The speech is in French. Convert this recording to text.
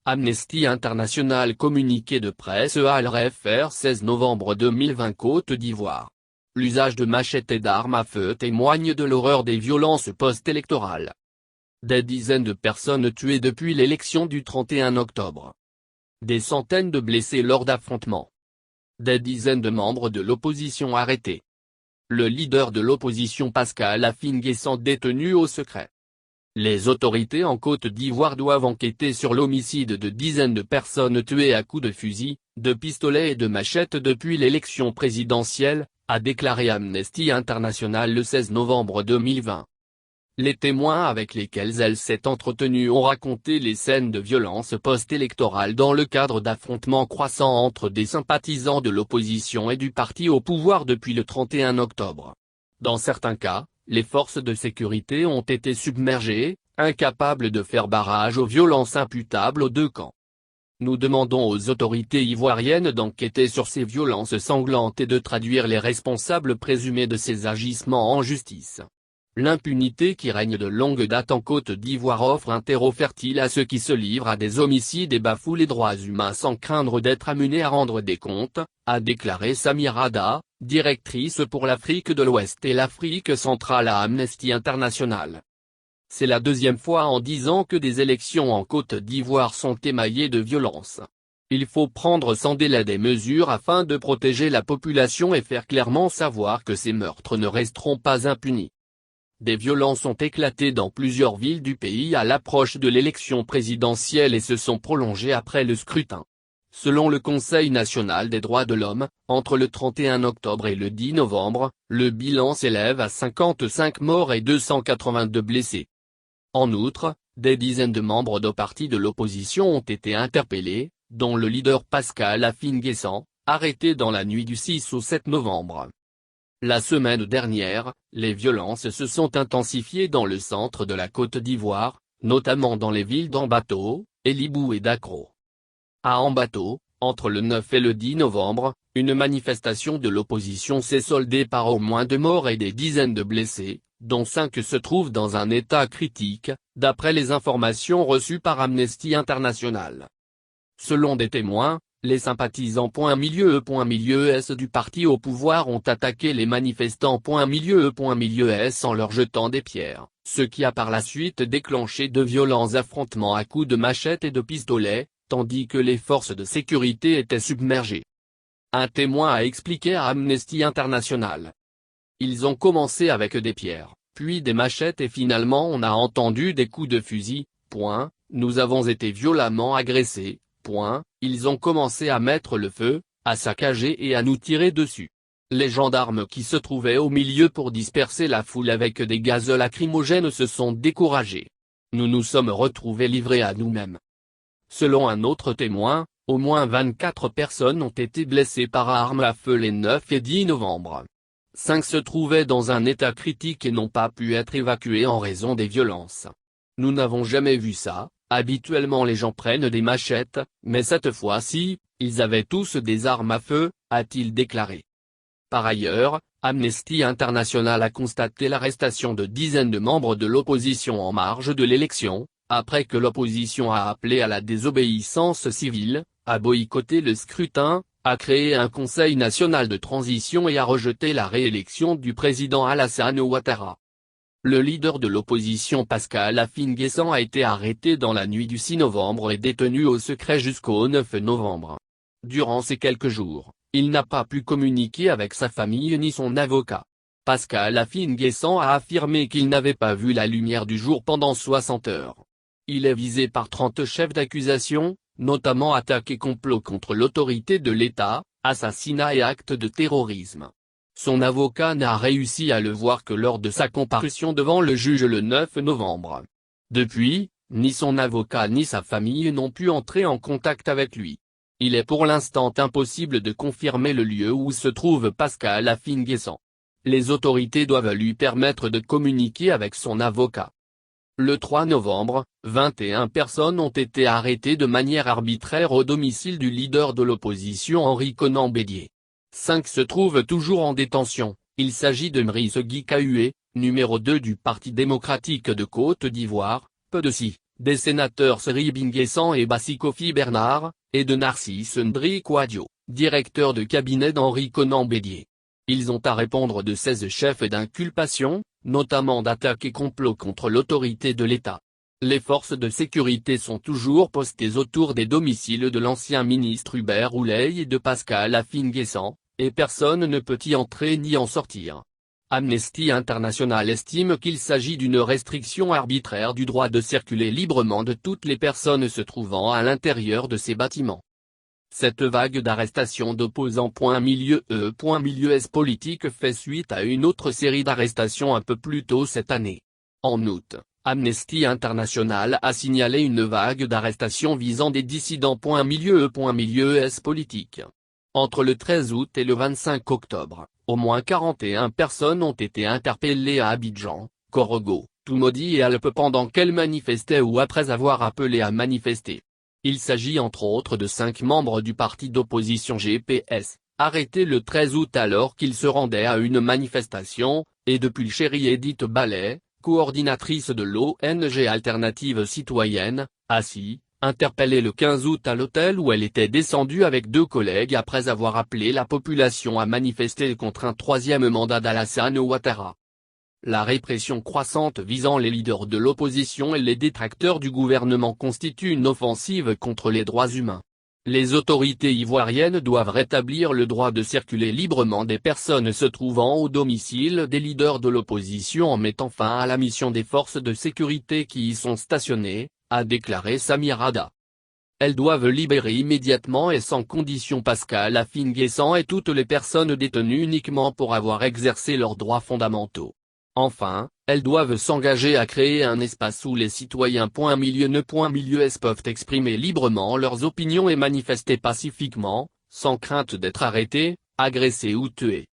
Amnesty International communiqué de presse ALRFR 16 novembre 2020 Côte d'Ivoire. L'usage de machettes et d'armes à feu témoigne de l'horreur des violences post-électorales. Des dizaines de personnes tuées depuis l'élection du 31 octobre. Des centaines de blessés lors d'affrontements. Des dizaines de membres de l'opposition arrêtés. Le leader de l'opposition Pascal Affi-N'Guessan détenu au secret. Les autorités en Côte d'Ivoire doivent enquêter sur l'homicide de dizaines de personnes tuées à coups de fusil, de pistolets et de machettes depuis l'élection présidentielle, a déclaré Amnesty International le 16 novembre 2020. Les témoins avec lesquels elle s'est entretenue ont raconté les scènes de violence post-électorale dans le cadre d'affrontements croissants entre des sympathisants de l'opposition et du parti au pouvoir depuis le 31 octobre. Dans certains cas, les forces de sécurité ont été submergées, incapables de faire barrage aux violences imputables aux deux camps. Nous demandons aux autorités ivoiriennes d'enquêter sur ces violences sanglantes et de traduire les responsables présumés de ces agissements en justice. L'impunité qui règne de longue date en Côte d'Ivoire offre un terreau fertile à ceux qui se livrent à des homicides et bafouent les droits humains sans craindre d'être amenés à rendre des comptes, a déclaré Samira Da, directrice pour l'Afrique de l'Ouest et l'Afrique centrale à Amnesty International. C'est la deuxième fois en 10 ans que des élections en Côte d'Ivoire sont émaillées de violence. Il faut prendre sans délai des mesures afin de protéger la population et faire clairement savoir que ces meurtres ne resteront pas impunis. Des violences ont éclaté dans plusieurs villes du pays à l'approche de l'élection présidentielle et se sont prolongées après le scrutin. Selon le Conseil national des droits de l'homme, entre le 31 octobre et le 10 novembre, le bilan s'élève à 55 morts et 282 blessés. En outre, des dizaines de membres de partis de l'opposition ont été interpellés, dont le leader Pascal Affi-N'Guessan, arrêté dans la nuit du 6 au 7 novembre. La semaine dernière, les violences se sont intensifiées dans le centre de la Côte d'Ivoire, notamment dans les villes d'Ambato, Elibou et Dakro. À Ambato, entre le 9 et le 10 novembre, une manifestation de l'opposition s'est soldée par au moins 2 morts et des dizaines de blessés, dont 5 se trouvent dans un état critique, d'après les informations reçues par Amnesty International. Selon des témoins, les sympathisants .milieu du parti au pouvoir ont attaqué les manifestants .milieu en leur jetant des pierres, ce qui a par la suite déclenché de violents affrontements à coups de machettes et de pistolets, tandis que les forces de sécurité étaient submergées. Un témoin a expliqué à Amnesty International. Ils ont commencé avec des pierres, puis des machettes et finalement on a entendu des coups de fusil, nous avons été violemment agressés, ils ont commencé à mettre le feu, à saccager et à nous tirer dessus. Les gendarmes qui se trouvaient au milieu pour disperser la foule avec des gaz lacrymogènes se sont découragés. Nous nous sommes retrouvés livrés à nous-mêmes. Selon un autre témoin, au moins 24 personnes ont été blessées par arme à feu les 9 et 10 novembre. 5 se trouvaient dans un état critique et n'ont pas pu être évacués en raison des violences. Nous n'avons jamais vu ça. Habituellement les gens prennent des machettes, mais cette fois-ci, ils avaient tous des armes à feu, a-t-il déclaré. Par ailleurs, Amnesty International a constaté l'arrestation de dizaines de membres de l'opposition en marge de l'élection, après que l'opposition a appelé à la désobéissance civile, a boycotté le scrutin, a créé un Conseil national de transition et a rejeté la réélection du président Alassane Ouattara. Le leader de l'opposition Pascal Affi-N'Guessan a été arrêté dans la nuit du 6 novembre et détenu au secret jusqu'au 9 novembre. Durant ces quelques jours, il n'a pas pu communiquer avec sa famille ni son avocat. Pascal Affi-N'Guessan a affirmé qu'il n'avait pas vu la lumière du jour pendant 60 heures. Il est visé par 30 chefs d'accusation, notamment attaques et complots contre l'autorité de l'État, assassinat et actes de terrorisme. Son avocat n'a réussi à le voir que lors de sa comparution devant le juge le 9 novembre. Depuis, ni son avocat ni sa famille n'ont pu entrer en contact avec lui. Il est pour l'instant impossible de confirmer le lieu où se trouve Pascal Affi-N'Guessan. Les autorités doivent lui permettre de communiquer avec son avocat. Le 3 novembre, 21 personnes ont été arrêtées de manière arbitraire au domicile du leader de l'opposition Henri Konan Bédié. 5 se trouvent toujours en détention. Il s'agit de Mriss Guy Kahué, numéro 2 du Parti démocratique de Côte d'Ivoire, PDC, des sénateurs Serigne Nguessan et Bassi Kofi Bernard, et de Narcisse Ndri Kouadio, directeur de cabinet d'Henri Konan Bédié. Ils ont à répondre de 16 chefs d'inculpation, notamment d'attaques et complots contre l'autorité de l'État. Les forces de sécurité sont toujours postées autour des domiciles de l'ancien ministre Hubert Ouleye et de Pascal Affi-N'Guessan, et personne ne peut y entrer ni en sortir. Amnesty International estime qu'il s'agit d'une restriction arbitraire du droit de circuler librement de toutes les personnes se trouvant à l'intérieur de ces bâtiments. Cette vague d'arrestations d'opposants .S politique fait suite à une autre série d'arrestations un peu plus tôt cette année. En août, Amnesty International a signalé une vague d'arrestations visant des dissidents .S politique. Entre le 13 août et le 25 octobre, au moins 41 personnes ont été interpellées à Abidjan, Korogo, Toumoudi et Alpes pendant qu'elles manifestaient ou après avoir appelé à manifester. Il s'agit entre autres de 5 membres du parti d'opposition GPS, arrêtés le 13 août alors qu'ils se rendaient à une manifestation, et de Pulchéry Edith Ballet, coordinatrice de l'ONG Alternative Citoyenne, ACI, interpellée le 15 août à l'hôtel où elle était descendue avec 2 collègues après avoir appelé la population à manifester contre un 3e mandat d'Alassane Ouattara. La répression croissante visant les leaders de l'opposition et les détracteurs du gouvernement constitue une offensive contre les droits humains. Les autorités ivoiriennes doivent rétablir le droit de circuler librement des personnes se trouvant au domicile des leaders de l'opposition en mettant fin à la mission des forces de sécurité qui y sont stationnées, a déclaré Samir Rada. Elles doivent libérer immédiatement et sans condition Pascal Affi-N'Guessan et toutes les personnes détenues uniquement pour avoir exercé leurs droits fondamentaux. Enfin, elles doivent s'engager à créer un espace où les citoyens .S peuvent exprimer librement leurs opinions et manifester pacifiquement, sans crainte d'être arrêtés, agressés ou tués.